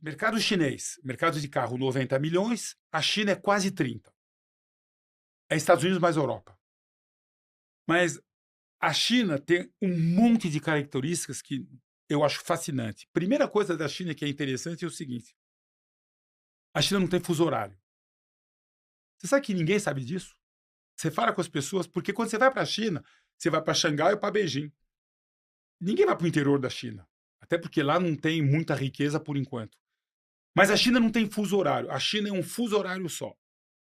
Mercado chinês, mercado de carro 90 milhões, a China é quase 30. É Estados Unidos mais Europa. Mas a China tem um monte de características que eu acho fascinante. Primeira coisa da China que é interessante é o seguinte: a China não tem fuso horário. Você sabe que ninguém sabe disso? Você fala com as pessoas, porque quando você vai para a China, você vai para Xangai ou para Beijing. Ninguém vai para o interior da China. Até porque lá não tem muita riqueza por enquanto. Mas a China não tem fuso horário. A China é um fuso horário só.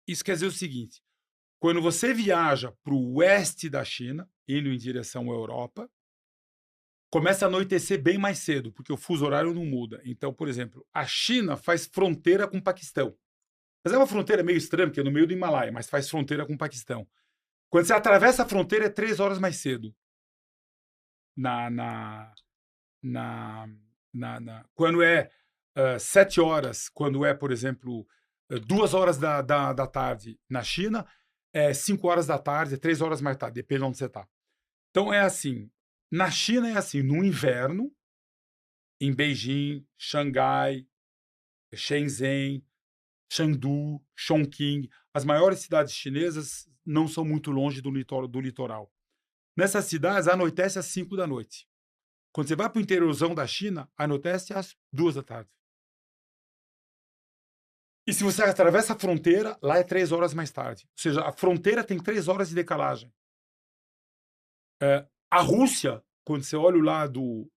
Isso quer dizer o seguinte: quando você viaja para o oeste da China, indo em direção à Europa, começa a anoitecer bem mais cedo, porque o fuso horário não muda. Então, por exemplo, a China faz fronteira com o Paquistão. Mas é uma fronteira meio estranha, porque é no meio do Himalaia, mas faz fronteira com o Paquistão. Quando você atravessa a fronteira, é 3 horas mais cedo. Na, na, na, quando é 7 horas, quando é, por exemplo, 2 horas da tarde na China, é 5 horas da tarde, é 3 horas mais tarde, depende de onde você está. Então é assim, na China é assim, no inverno, em Beijing, Xangai, Shenzhen, Chengdu, Chongqing, as maiores cidades chinesas não são muito longe do litoral. Nessas cidades, anoitece às 5 da noite. Quando você vai para o interiorzão da China, anoitece às 2 da tarde. E se você atravessa a fronteira, lá é 3 horas mais tarde. Ou seja, a fronteira tem 3 horas de decalagem. A Rússia, quando você olha o lado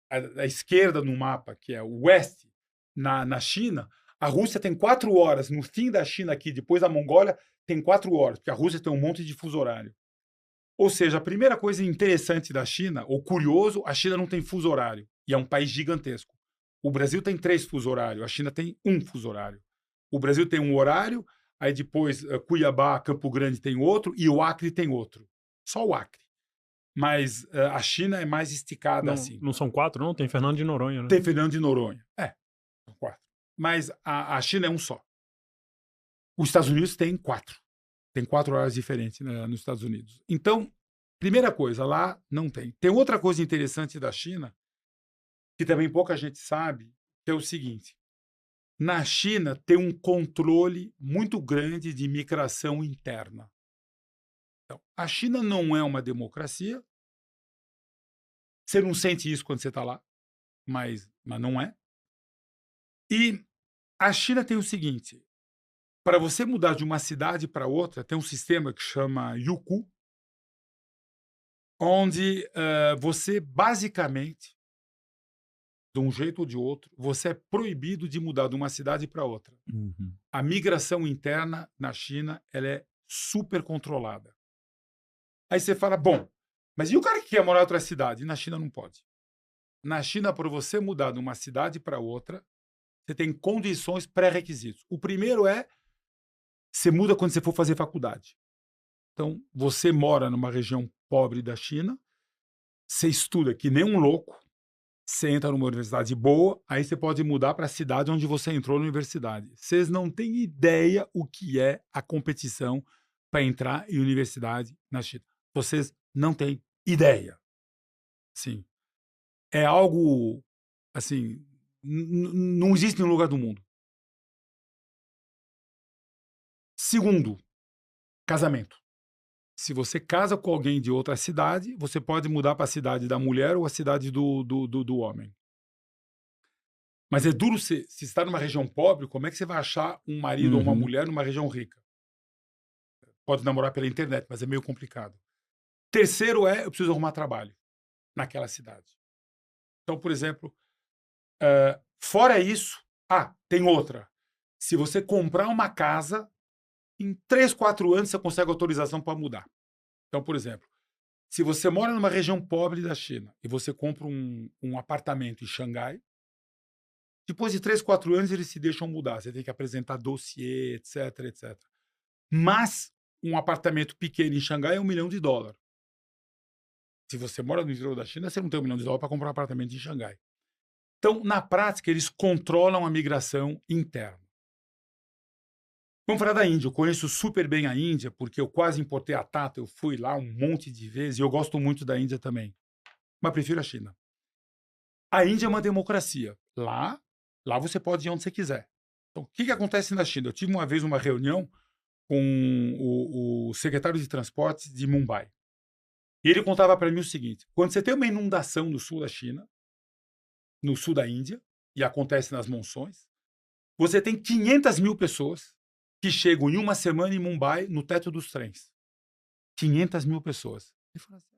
à esquerda no mapa, que é o oeste, na China, a Rússia tem 4 horas. No fim da China aqui, depois da Mongólia, tem 4 horas, porque a Rússia tem um monte de fuso horário. Ou seja, a primeira coisa interessante da China, ou curioso, a China não tem fuso horário. E é um país gigantesco. O Brasil tem 3 fuso horários, a China tem 1 fuso horário. O Brasil tem um horário, aí depois Cuiabá, Campo Grande tem outro, e o Acre tem outro. Só o Acre. Mas a China é mais esticada Não, assim. não são 4, não? Tem Fernando de Noronha, né? Tem Fernando de Noronha. São 4. Mas a China é um só. Os Estados Unidos tem 4. Tem 4 horários diferentes, né, nos Estados Unidos. Então, primeira coisa, lá não tem. Tem outra coisa interessante da China, que também pouca gente sabe, que é o seguinte: na China tem um controle muito grande de migração interna. Então, a China não é uma democracia. Você não sente isso quando você está lá, mas não é. E a China tem o seguinte: para você mudar de uma cidade para outra, tem um sistema que chama Youku, onde você basicamente, de um jeito ou de outro, você é proibido de mudar de uma cidade para outra. Uhum. A migração interna na China ela é super controlada. Aí você fala, bom, mas e o cara que quer morar em outra cidade? Na China não pode. Na China, para você mudar de uma cidade para outra, você tem condições pré-requisitos. O primeiro é, você muda quando você for fazer faculdade. Então, você mora numa região pobre da China, você estuda que nem um louco, você entra numa universidade boa, aí você pode mudar para a cidade onde você entrou na universidade. Vocês não têm ideia o que é a competição para entrar em universidade na China. Vocês não têm ideia. Sim. É algo, assim, não existe em nenhum lugar do mundo. Segundo, casamento. Se você casa com alguém de outra cidade, você pode mudar para a cidade da mulher ou a cidade do homem. Mas é duro se está numa região pobre, como é que você vai achar um marido ou uma Uhum. mulher numa região rica? Pode namorar pela internet, mas é meio complicado. Terceiro é, eu preciso arrumar trabalho naquela cidade. Então, por exemplo, fora isso, tem outra. Se você comprar uma casa, em 3, 4 anos você consegue autorização para mudar. Então, por exemplo, se você mora numa região pobre da China e você compra um apartamento em Xangai, depois de 3, 4 anos eles se deixam mudar. Você tem que apresentar dossiê, etc, etc. Mas um apartamento pequeno em Xangai é US$ 1 milhão. Se você mora no interior da China, você não tem US$ 1 milhão para comprar um apartamento em Xangai. Então, na prática, eles controlam a migração interna. Vamos falar da Índia. Eu conheço super bem a Índia, porque eu quase importei a Tata. Eu fui lá um monte de vezes e eu gosto muito da Índia também. Mas prefiro a China. A Índia é uma democracia. Lá Lá você pode ir onde você quiser. Então, o que acontece na China? Eu tive uma vez uma reunião com o secretário de transportes de Mumbai. E ele contava para mim o seguinte: quando você tem uma inundação no sul da China, no sul da Índia, e acontece nas monções, você tem 500 mil pessoas que chegam em uma semana em Mumbai no teto dos trens. 500 mil pessoas. Ele falou assim: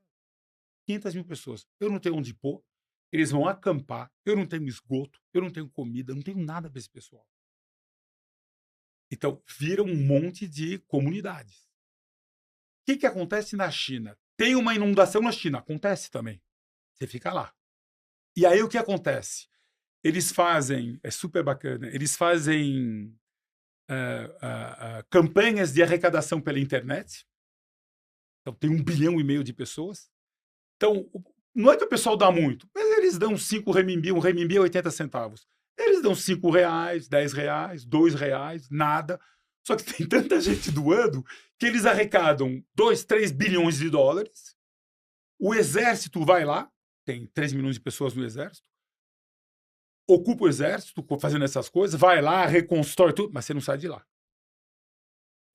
500 mil pessoas. Eu não tenho onde pôr, eles vão acampar, eu não tenho esgoto, eu não tenho comida, eu não tenho nada para esse pessoal. Então, vira um monte de comunidades. O que acontece na China? Tem uma inundação na China, acontece também. Você fica lá. E aí o que acontece? Eles fazem, é super bacana, eles fazem campanhas de arrecadação pela internet. Então tem 1,5 bilhão de pessoas. Então, não é que o pessoal dá muito, mas eles dão 5 renminbi, 1 renminbi é 80 centavos. Eles dão 5 reais, 10 reais, 2 reais, nada. Só que tem tanta gente doando que eles arrecadam 2, 3 bilhões de dólares. O exército vai lá, tem 3 milhões de pessoas no exército, ocupa o exército fazendo essas coisas, vai lá, reconstrói tudo, mas você não sai de lá.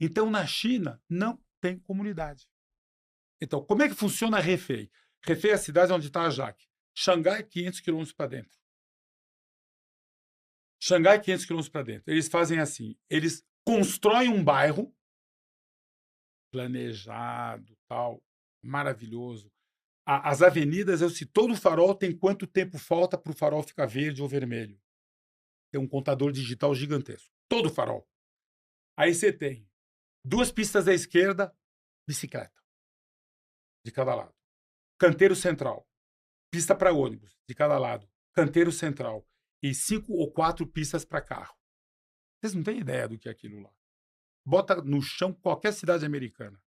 Então, na China, não tem comunidade. Então, como é que funciona a Hefei? Hefei é a cidade onde está a Jaque. Xangai, 500 quilômetros para dentro. Xangai, 500 quilômetros para dentro. Eles fazem assim, eles constroem um bairro planejado, tal, maravilhoso. As avenidas, se todo farol tem quanto tempo falta para o farol ficar verde ou vermelho. Tem um contador digital gigantesco. Todo farol. Aí você tem 2 pistas à esquerda, bicicleta, de cada lado. Canteiro central. Pista para ônibus, de cada lado. Canteiro central. E 5 ou 4 pistas para carro. Vocês não têm ideia do que é aquilo lá. Bota no chão qualquer cidade americana.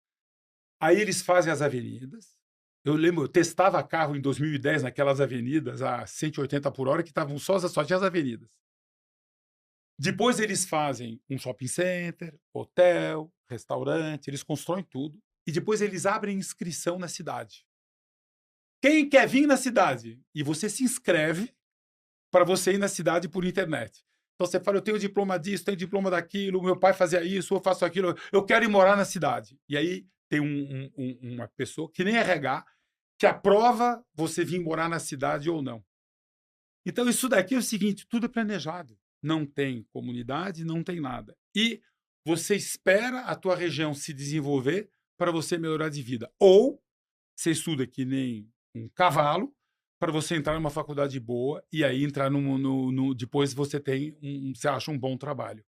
Aí eles fazem as avenidas. Eu lembro, eu testava carro em 2010 naquelas avenidas a 180 por hora que estavam só tinha as avenidas. Depois eles fazem um shopping center, hotel, restaurante, eles constroem tudo. E depois eles abrem inscrição na cidade. Quem quer vir na cidade? E você se inscreve para você ir na cidade por internet. Então você fala, eu tenho diploma disso, tenho diploma daquilo, meu pai fazia isso, eu faço aquilo, eu quero ir morar na cidade. E aí tem uma pessoa, que nem RH, que aprova você vir morar na cidade ou não. Então isso daqui é o seguinte, tudo é planejado. Não tem comunidade, não tem nada. E você espera a tua região se desenvolver para você melhorar de vida. Ou você estuda que nem um cavalo para você entrar numa faculdade boa e aí entrar depois você você acha um bom trabalho.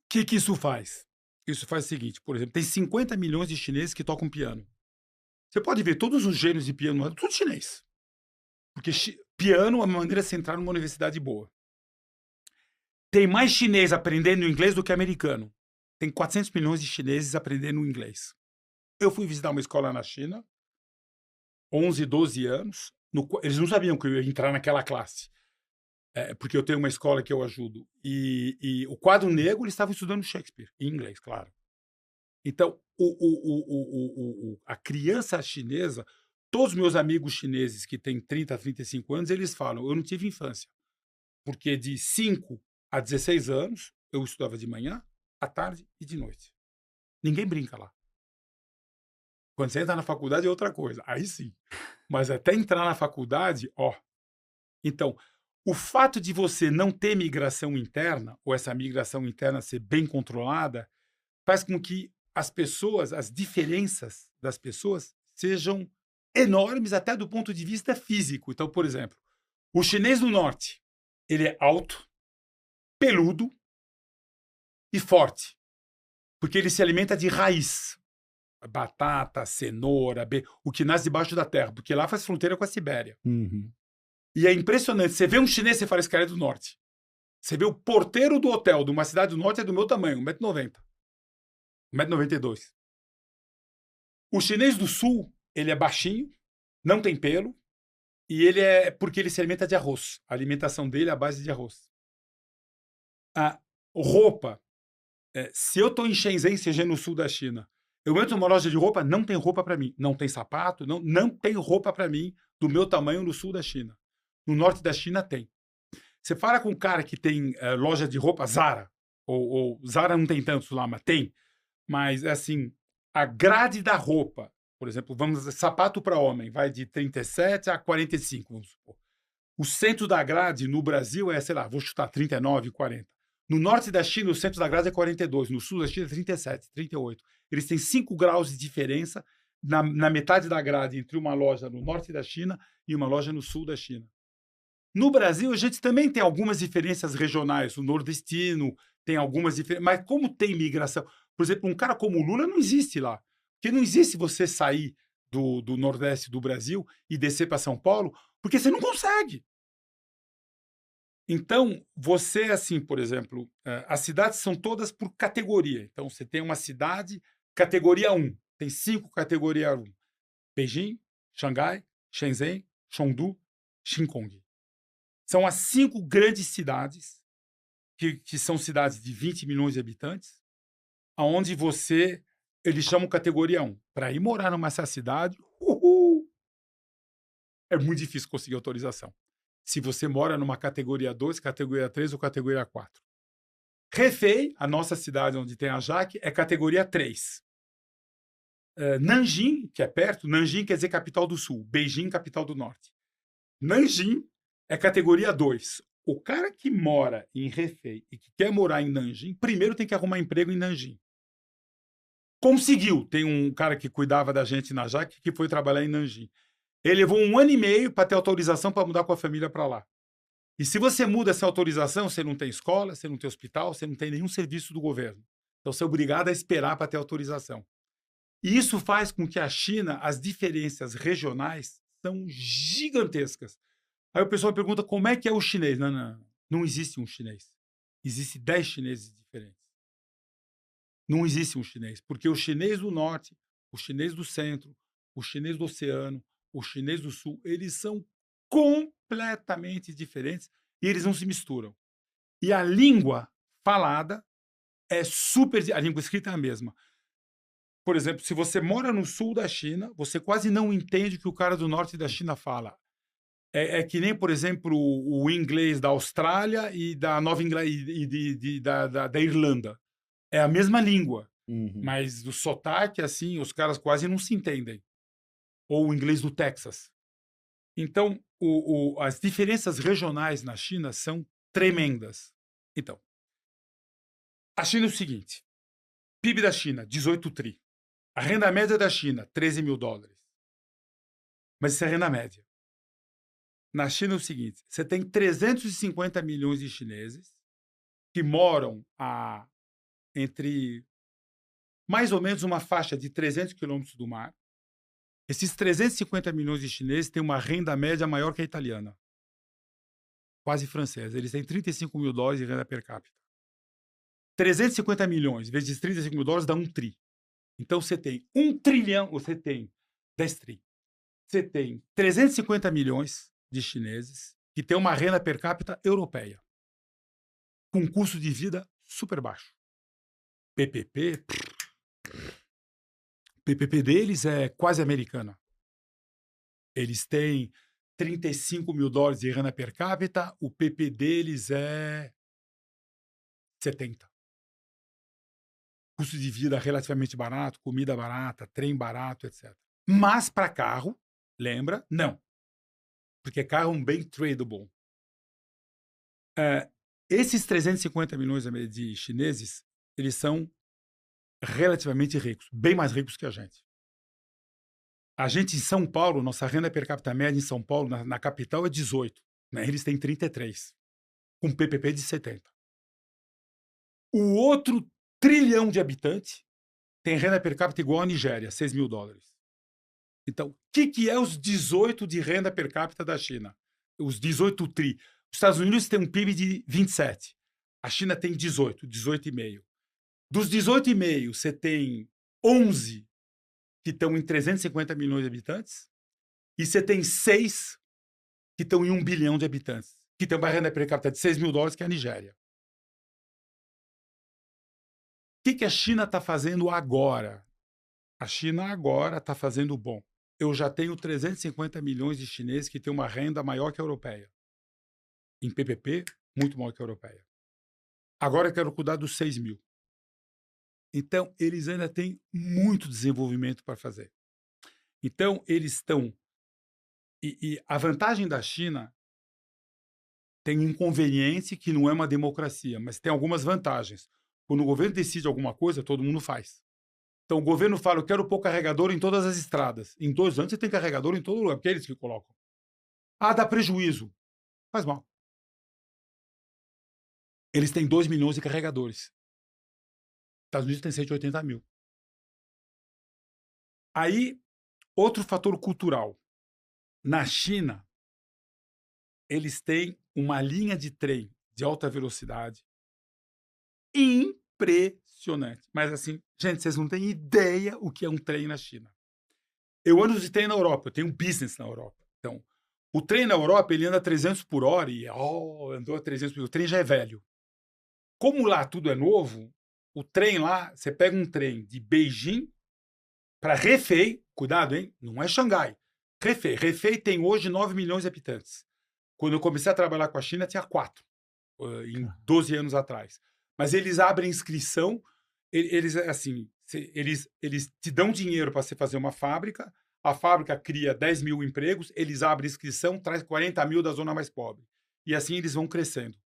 O que isso faz? Isso faz o seguinte, por exemplo, tem 50 milhões de chineses que tocam piano. Você pode ver todos os gênios de piano, tudo chinês. Porque piano é uma maneira de você entrar numa universidade boa. Tem mais chinês aprendendo inglês do que americano. Tem 400 milhões de chineses aprendendo inglês. Eu fui visitar uma escola na China, 11, 12 anos. Eles não sabiam que eu ia entrar naquela classe. Porque eu tenho uma escola que eu ajudo. E o quadro negro, eles estavam estudando Shakespeare, em inglês, claro. Então, a criança chinesa, todos os meus amigos chineses que têm 30, 35 anos, eles falam, eu não tive infância. Porque de 5 a 16 anos, eu estudava de manhã, à tarde e de noite. Ninguém brinca lá. Quando você entra na faculdade é outra coisa, aí sim. Mas até entrar na faculdade, ó. Então, o fato de você não ter migração interna, ou essa migração interna ser bem controlada, faz com que as diferenças das pessoas sejam enormes até do ponto de vista físico. Então, por exemplo, o chinês do norte, ele é alto, peludo e forte, porque ele se alimenta de raiz. Batata, cenoura, o que nasce debaixo da terra, porque lá faz fronteira com a Sibéria. Uhum. E é impressionante, você vê um chinês, você fala, esse cara é do norte. Você vê o porteiro do hotel de uma cidade do norte é do meu tamanho, 1,90 m, 1,92 m. O chinês do sul, ele é baixinho, não tem pelo, e porque ele se alimenta de arroz. A alimentação dele é à base de arroz. A roupa, se eu estou em Shenzhen, seja no sul da China, eu entro numa loja de roupa, não tem roupa para mim. Não tem sapato, não tem roupa para mim do meu tamanho no sul da China. No norte da China tem. Você fala com um cara que tem loja de roupa, Zara, ou Zara não tem tantos lá, mas tem. Mas, assim, a grade da roupa, por exemplo, vamos dizer, sapato para homem, vai de 37 a 45, vamos supor. O centro da grade no Brasil é, sei lá, vou chutar 39, 40. No norte da China, o centro da grade é 42. No sul da China é 37, 38. Eles têm 5 graus de diferença na metade da grade entre uma loja no norte da China e uma loja no sul da China. No Brasil, a gente também tem algumas diferenças regionais. O nordestino tem algumas diferenças. Mas como tem migração... Por exemplo, um cara como o Lula não existe lá. Porque não existe você sair do nordeste do Brasil e descer para São Paulo, porque você não consegue. Então, você, assim, por exemplo, as cidades são todas por categoria. Então, você tem uma cidade, categoria 1. Tem 5 categoria 1. Beijing, Xangai, Shenzhen, Chengdu, Xingkong. São as 5 grandes cidades, que são cidades de 20 milhões de habitantes, onde eles chamam categoria 1. Para ir morar numa cidade, é muito difícil conseguir autorização. Se você mora numa categoria 2, categoria 3 ou categoria 4. Hefei, a nossa cidade onde tem a Jaque, é categoria 3. Nanjing, que é perto, Nanjing quer dizer capital do sul, Beijing, capital do norte. Nanjing é categoria 2. O cara que mora em Hefei e que quer morar em Nanjing, primeiro tem que arrumar emprego em Nanjing. Conseguiu. Tem um cara que cuidava da gente na Jaque que foi trabalhar em Nanjing. Ele levou 1 ano e meio para ter autorização para mudar com a família para lá. E se você muda sem autorização, você não tem escola, você não tem hospital, você não tem nenhum serviço do governo. Então, você é obrigado a esperar para ter autorização. E isso faz com que a China, as diferenças regionais são gigantescas. Aí o pessoal pergunta como é que é o chinês. Não existe um chinês. Existem 10 chineses diferentes. Não existe um chinês, porque o chinês do norte, o chinês do centro, o chinês do oceano, o chinês do sul, eles são completamente diferentes e eles não se misturam. E a língua falada é a língua escrita é a mesma. Por exemplo, se você mora no sul da China, você quase não entende o que o cara do norte da China fala. É que nem, por exemplo, o inglês da Austrália e da Nova Inglaterra da Irlanda. É a mesma língua, mas o sotaque, assim, os caras quase não se entendem. Ou o inglês do Texas. Então, as diferenças regionais na China são tremendas. Então, a China é o seguinte: PIB da China, 18 tri. A renda média da China, 13 mil dólares. Mas isso é renda média. Na China é o seguinte: você tem 350 milhões de chineses que moram entre mais ou menos uma faixa de 300 quilômetros do mar. Esses 350 milhões de chineses têm uma renda média maior que a italiana. Quase francesa. Eles têm 35 mil dólares de renda per capita. 350 milhões vezes 35 mil dólares dá 1 tri. Então você tem 1 trilhão, você tem 10 tri. Você tem 350 milhões de chineses que têm uma renda per capita europeia, com um custo de vida super baixo. PPP deles é quase americana. Eles têm 35 mil dólares de renda per capita, o PP deles é 70. Custo de vida relativamente barato, comida barata, trem barato, etc. Mas para carro, lembra? Não. Porque carro é um bem tradable. Esses 350 milhões de chineses, eles são relativamente ricos, bem mais ricos que a gente. A gente em São Paulo, nossa renda per capita média em São Paulo, na capital, é 18. Né? Eles têm 33, com PPP de 70. O outro trilhão de habitantes tem renda per capita igual à Nigéria, 6 mil dólares. Então, o que é os 18 de renda per capita da China? Os 18 tri. Os Estados Unidos têm um PIB de 27. A China tem 18, 18,5. Dos 18,5, você tem 11 que estão em 350 milhões de habitantes e você tem 6 que estão em 1 bilhão de habitantes, que tem uma renda per capita de 6 mil dólares, que é a Nigéria. O que a China está fazendo agora? A China agora está fazendo bom. Eu já tenho 350 milhões de chineses que têm uma renda maior que a europeia. em PPP, muito maior que a europeia. Agora eu quero cuidar dos 6 mil. Então, eles ainda têm muito desenvolvimento para fazer. Então, eles estão... E a vantagem da China tem um inconveniente que não é uma democracia, mas tem algumas vantagens. Quando o governo decide alguma coisa, todo mundo faz. Então, o governo fala, eu quero pôr carregador em todas as estradas. Em 2 anos, você tem carregador em todo lugar, porque é eles que colocam. Ah, dá prejuízo. Faz mal. Eles têm 2 milhões de carregadores. Estados Unidos tem 180 mil. Aí, outro fator cultural. Na China, eles têm uma linha de trem de alta velocidade impressionante. Mas assim, gente, vocês não têm ideia o que é um trem na China. Eu ando de trem na Europa, eu tenho business na Europa. Então, o trem na Europa, ele anda 300 por hora e, andou a 300 por hora. O trem já é velho. Como lá tudo é novo, o trem lá, você pega um trem de Beijing para Hefei, cuidado, hein? Não é Xangai. Hefei. Hefei tem hoje 9 milhões de habitantes. Quando eu comecei a trabalhar com a China, tinha 4, em 12 anos atrás. Mas eles abrem inscrição, eles assim, eles te dão dinheiro para você fazer uma fábrica, a fábrica cria 10 mil empregos, eles abrem inscrição, traz 40 mil da zona mais pobre. E assim eles vão crescendo.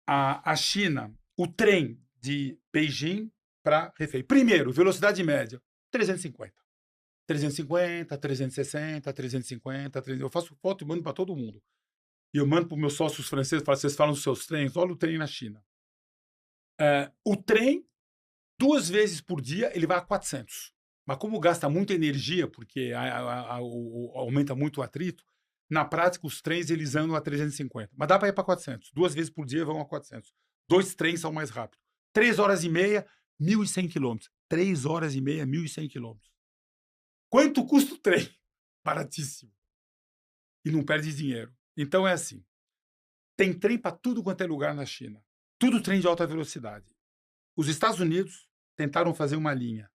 A China, o trem de Beijing para Hefei. Primeiro, velocidade média, 350. 350, 360, 350, 300. Eu faço foto e mando para todo mundo. E eu mando para os meus sócios franceses, falo, vocês falam dos seus trens, olha o trem na China. O trem, 2 vezes por dia, ele vai a 400. Mas como gasta muita energia, porque aumenta muito o atrito, na prática os trens eles andam a 350. Mas dá para ir para 400. 2 vezes por dia vão a 400. 2 trens são mais rápidos. 3 horas e meia, 1.100 quilômetros. 3 horas e meia, 1.100 quilômetros. Quanto custa o trem? Baratíssimo. E não perde dinheiro. Então é assim. Tem trem para tudo quanto é lugar na China. Tudo trem de alta velocidade. Os Estados Unidos tentaram fazer uma linha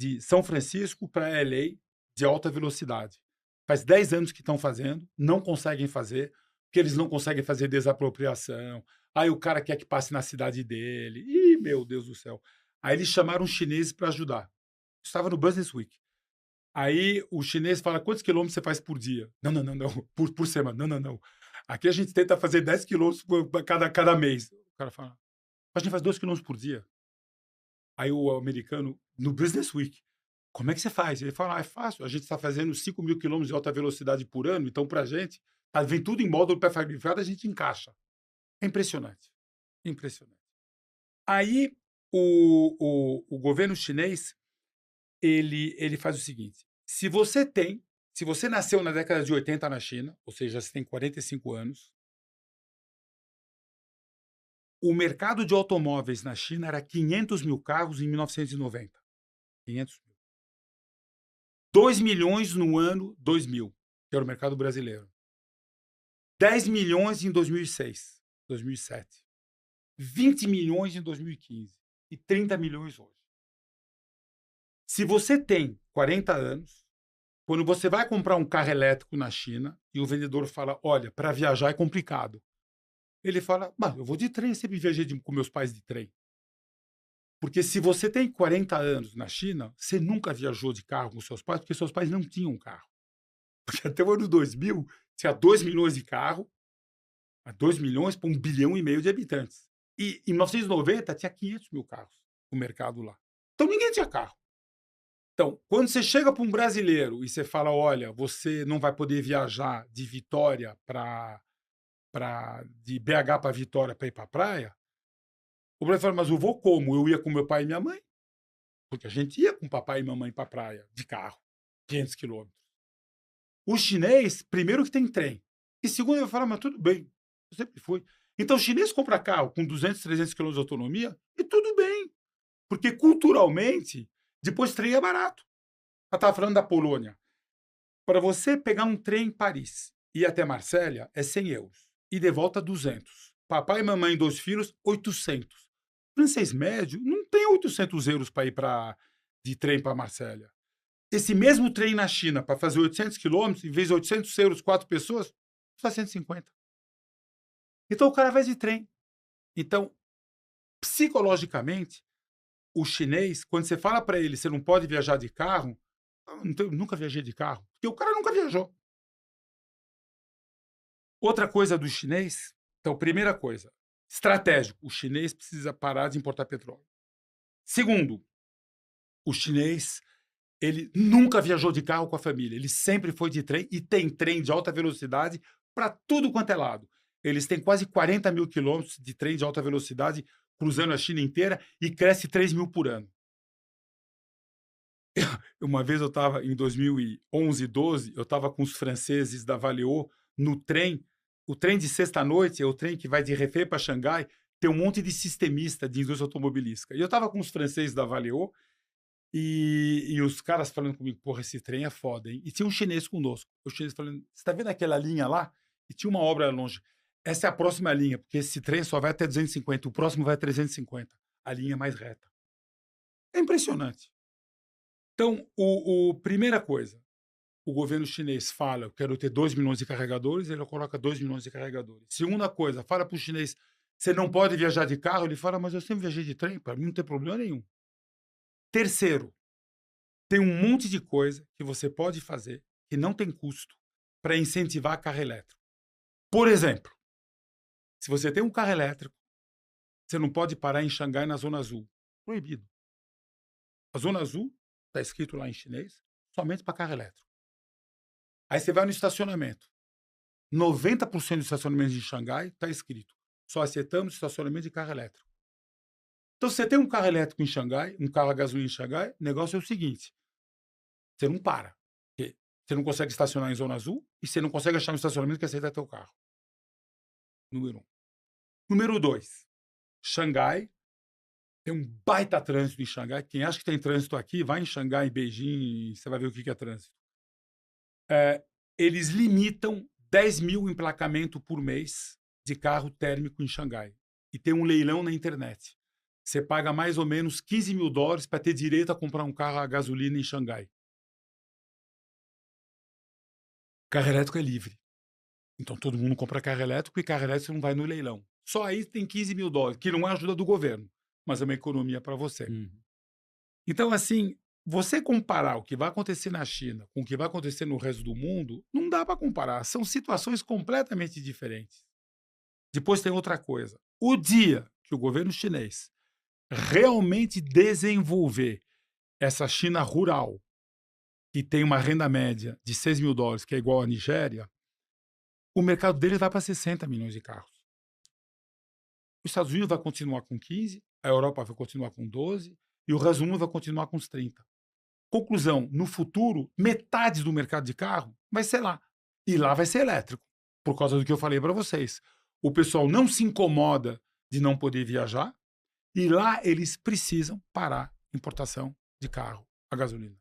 de São Francisco para LA de alta velocidade. Faz 10 anos que estão fazendo, não conseguem fazer, porque eles não conseguem fazer desapropriação. Aí o cara quer que passe na cidade dele. Ih, meu Deus do céu. Aí eles chamaram os chineses para ajudar. Estava no Business Week. Aí o chinês fala, quantos quilômetros você faz por dia? Não. Por semana. Não. Aqui a gente tenta fazer 10 quilômetros cada mês. O cara fala, a gente faz 2 quilômetros por dia. Aí o americano, no Business Week, como é que você faz? Ele fala, é fácil, a gente está fazendo 5 mil quilômetros de alta velocidade por ano, então pra gente, vem tudo em módulo pré-fabricado, a gente encaixa. É impressionante. Impressionante. Aí o governo chinês, ele faz o seguinte, se você nasceu na década de 80 na China, ou seja, você tem 45 anos, o mercado de automóveis na China era 500 mil carros em 1990. 500 mil. 2 milhões no ano 2000, que era o mercado brasileiro. 10 milhões em 2006, 2007. 20 milhões em 2015 e 30 milhões hoje. Se você tem 40 anos, quando você vai comprar um carro elétrico na China e o vendedor fala, olha, para viajar é complicado. Ele fala, mas eu vou de trem, sempre viajei com meus pais de trem. Porque se você tem 40 anos na China, você nunca viajou de carro com seus pais, porque seus pais não tinham carro. Porque até o ano 2000, tinha 2 milhões de carro, 2 milhões para 1,5 bilhão de habitantes. E em 1990, tinha 500 mil carros no mercado lá. Então, ninguém tinha carro. Então, quando você chega para um brasileiro e você fala, olha, você não vai poder viajar de Vitória de BH para Vitória para ir para a praia, o brasileiro fala, mas eu vou como? Eu ia com meu pai e minha mãe. Porque a gente ia com papai e mamãe para a praia, de carro, 500 quilômetros. O chinês, primeiro que tem trem. E segundo, ele vai falar, mas tudo bem, eu sempre fui. Então o chinês compra carro com 200, 300 quilômetros de autonomia e tudo bem. Porque culturalmente, depois trem é barato. Eu estava falando da Polônia. Para você pegar um trem em Paris e ir até Marsella, é 100 euros. E de volta, 200. Papai, mamãe e 2 filhos, 800. Francês médio não tem 800 euros para ir de trem para Marsella. Esse mesmo trem na China, para fazer 800 quilômetros, em vez de 800 euros, 4 pessoas, custa 150. Então o cara vai de trem. Então, psicologicamente, o chinês, quando você fala para ele, você não pode viajar de carro, nunca viajei de carro, porque o cara nunca viajou. Outra coisa do chinês, então, primeira coisa, estratégico, o chinês precisa parar de importar petróleo. Segundo, o chinês, ele nunca viajou de carro com a família, ele sempre foi de trem e tem trem de alta velocidade para tudo quanto é lado. Eles têm quase 40 mil quilômetros de trem de alta velocidade cruzando a China inteira e cresce 3 mil por ano. Uma vez eu estava, em 2011, 12, eu estava com os franceses da Valeo no trem. O trem de sexta-noite é o trem que vai de Hefei para Xangai, tem um monte de sistemista de indústria automobilística. E eu estava com os franceses da Valeo e os caras falando comigo, porra, esse trem é foda, hein? E tinha um chinês conosco. O chinês falando, você está vendo aquela linha lá? E tinha uma obra longe. Essa é a próxima linha, porque esse trem só vai até 250, o próximo vai a 350. A linha mais reta. É impressionante. Então, primeira coisa, o governo chinês fala, eu quero ter 2 milhões de carregadores, ele coloca 2 milhões de carregadores. Segunda coisa, fala para o chinês, você não pode viajar de carro, ele fala, mas eu sempre viajei de trem, para mim não tem problema nenhum. Terceiro, tem um monte de coisa que você pode fazer que não tem custo para incentivar carro elétrico. Por exemplo, se você tem um carro elétrico, você não pode parar em Xangai na Zona Azul. Proibido. A Zona Azul, está escrito lá em chinês, somente para carro elétrico. Aí você vai no estacionamento. 90% dos estacionamentos de Xangai está escrito, só aceitamos estacionamento de carro elétrico. Então, se você tem um carro elétrico em Xangai, um carro a gasolina em Xangai, o negócio é o seguinte, você não para. Você não consegue estacionar em Zona Azul e você não consegue achar um estacionamento que aceita teu carro. Número 1. Número 2. Xangai tem um baita trânsito em Xangai. Quem acha que tem trânsito aqui, vai em Xangai, em Beijing, você vai ver o que é trânsito. Eles limitam 10 mil emplacamento por mês de carro térmico em Xangai. E tem um leilão na internet. Você paga mais ou menos $15 mil para ter direito a comprar um carro a gasolina em Xangai. Carro elétrico é livre. Então todo mundo compra carro elétrico e carro elétrico não vai no leilão. Só aí tem $15 mil, que não é ajuda do governo, mas é uma economia para você. Então, assim, você comparar o que vai acontecer na China com o que vai acontecer no resto do mundo, não dá para comparar. São situações completamente diferentes. Depois tem outra coisa. O dia que o governo chinês realmente desenvolver essa China rural, que tem uma renda média de $6 mil, que é igual à Nigéria, o mercado dele vai para 60 milhões de carros. Os Estados Unidos vai continuar com 15, a Europa vai continuar com 12 e o resto do mundo vai continuar com os 30. Conclusão, no futuro, metade do mercado de carro vai ser lá. E lá vai ser elétrico, por causa do que eu falei para vocês. O pessoal não se incomoda de não poder viajar e lá eles precisam parar a importação de carro a gasolina.